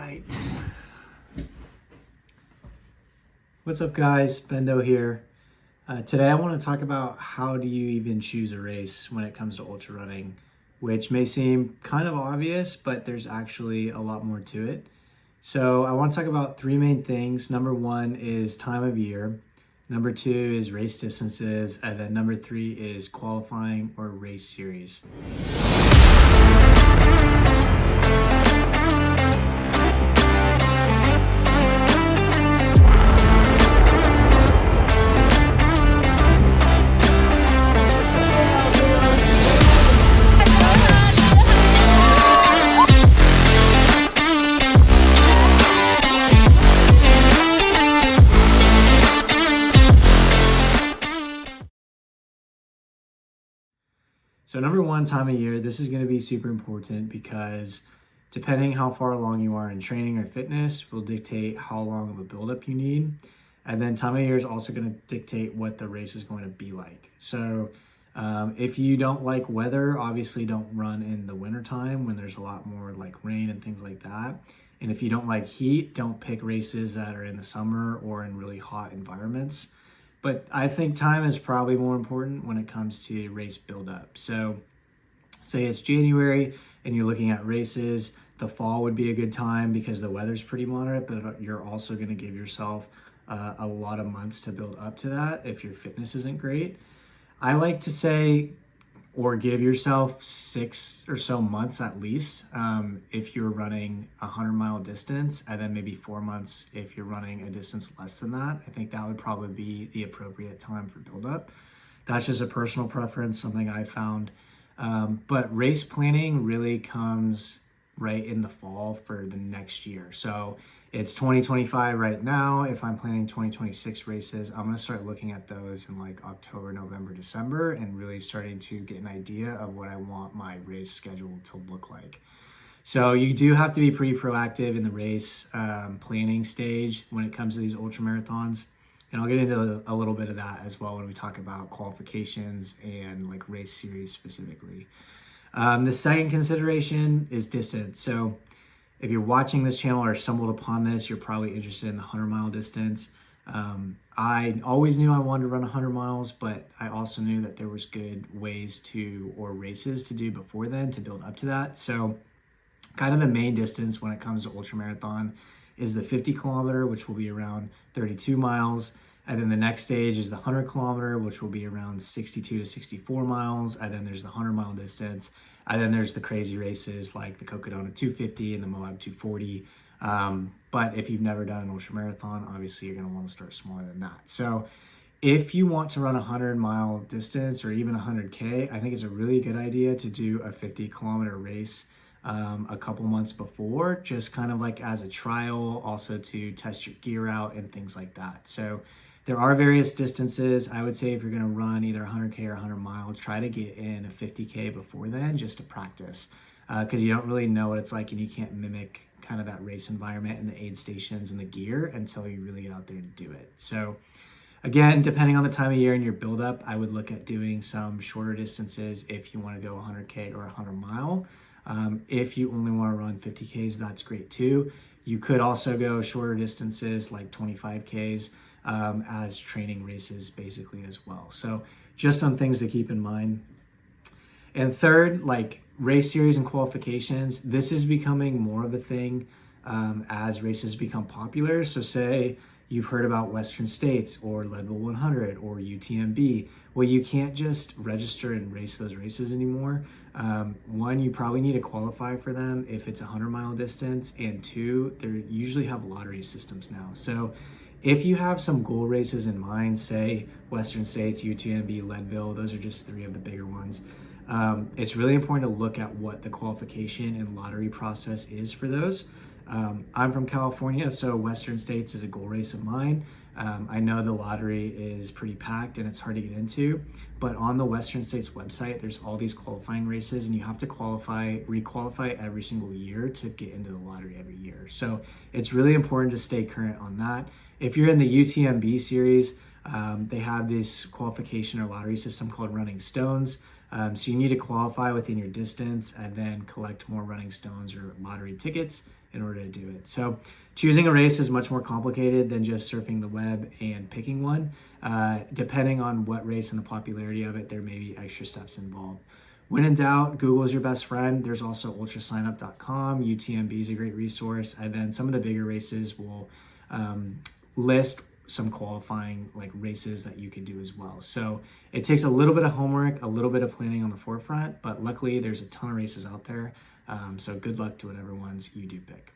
right. What's up, guys? Bendo here. Today I want to talk about how do you even choose a race when it comes to ultra running, which may seem kind of obvious, but there's actually a lot more to it. So I want to talk about three main things. Number one is time of year. Number two is race distances. And then number three is qualifying or race series. So number one, time of year. This is going to be super important because depending how far along you are in training or fitness will dictate how long of a buildup you need. And then time of year is also going to dictate what the race is going to be like. So if you don't like weather, obviously don't run in the wintertime when there's a lot more like rain and things like that. And if you don't like heat, don't pick races that are in the summer or in really hot environments. But I think time is probably more important when it comes to race buildup. So say it's January and you're looking at races, the fall would be a good time because the weather's pretty moderate, but you're also going to give yourself a lot of months to build up to that if your fitness isn't great. I like to say, or give yourself 6 or so months at least if you're running a 100-mile distance, and then maybe 4 months if you're running a distance less than that. I think that would probably be the appropriate time for buildup. That's just a personal preference, something I found. But race planning really comes right in the fall for the next year. So it's 2025 right now. If I'm planning 2026 races, I'm gonna start looking at those in like October, November, December, and really starting to get an idea of what I want my race schedule to look like. So you do have to be pretty proactive in the race planning stage when it comes to these ultra marathons. And I'll get into a little bit of that as well when we talk about qualifications and like race series specifically. The second consideration is distance. So if you're watching this channel or stumbled upon this, you're probably interested in the 100-mile distance. I always knew I wanted to run 100 miles, but I also knew that there was good ways to, or races to do before then to build up to that. So kind of the main distance when it comes to ultramarathon is the 50 kilometer, which will be around 32 miles. And then the next stage is the 100 kilometer, which will be around 62 to 64 miles. And then there's the 100-mile distance. And then there's the crazy races like the Cocodona 250 and the Moab 240. But if you've never done an ultramarathon, obviously you're going to want to start smaller than that. So if you want to run a 100-mile distance or even 100K, I think it's a really good idea to do a 50-kilometer race a couple months before, just kind of like as a trial, also to test your gear out and things like that. So there are various distances. I would say if you're going to run either 100K or 100 miles, try to get in a 50K before then just to practice because you don't really know what it's like and you can't mimic kind of that race environment and the aid stations and the gear until you really get out there to do it. So again, depending on the time of year and your buildup, I would look at doing some shorter distances if you want to go 100K or 100 mile. If you only want to run 50Ks, that's great too. You could also go shorter distances like 25Ks as training races basically as well. So just some things to keep in mind. And third, like race series and qualifications, this is becoming more of a thing as races become popular. So say you've heard about Western States or Leadville 100 or UTMB. Well, you can't just register and race those races anymore. One, you probably need to qualify for them if it's a 100-mile distance. And two, they usually have lottery systems now. So if you have some goal races in mind, say Western States, UTMB, Leadville, those are just three of the bigger ones. It's really important to look at what the qualification and lottery process is for those. I'm from California, so Western States is a goal race of mine. I know the lottery is pretty packed and it's hard to get into, but on the Western States website, there's all these qualifying races and you have to re-qualify every single year to get into the lottery every year. So it's really important to stay current on that. If you're in the UTMB series, they have this qualification or lottery system called Running Stones. So you need to qualify within your distance and then collect more running stones or lottery tickets in order to do it. So choosing a race is much more complicated than just surfing the web and picking one. Depending on what race and the popularity of it, there may be extra steps involved. When in doubt, Google is your best friend. There's also ultrasignup.com. UTMB is a great resource. And then some of the bigger races will list some qualifying like races that you can do as well. So it takes a little bit of homework, a little bit of planning on the forefront, but luckily there's a ton of races out there. So good luck to whatever ones you do pick.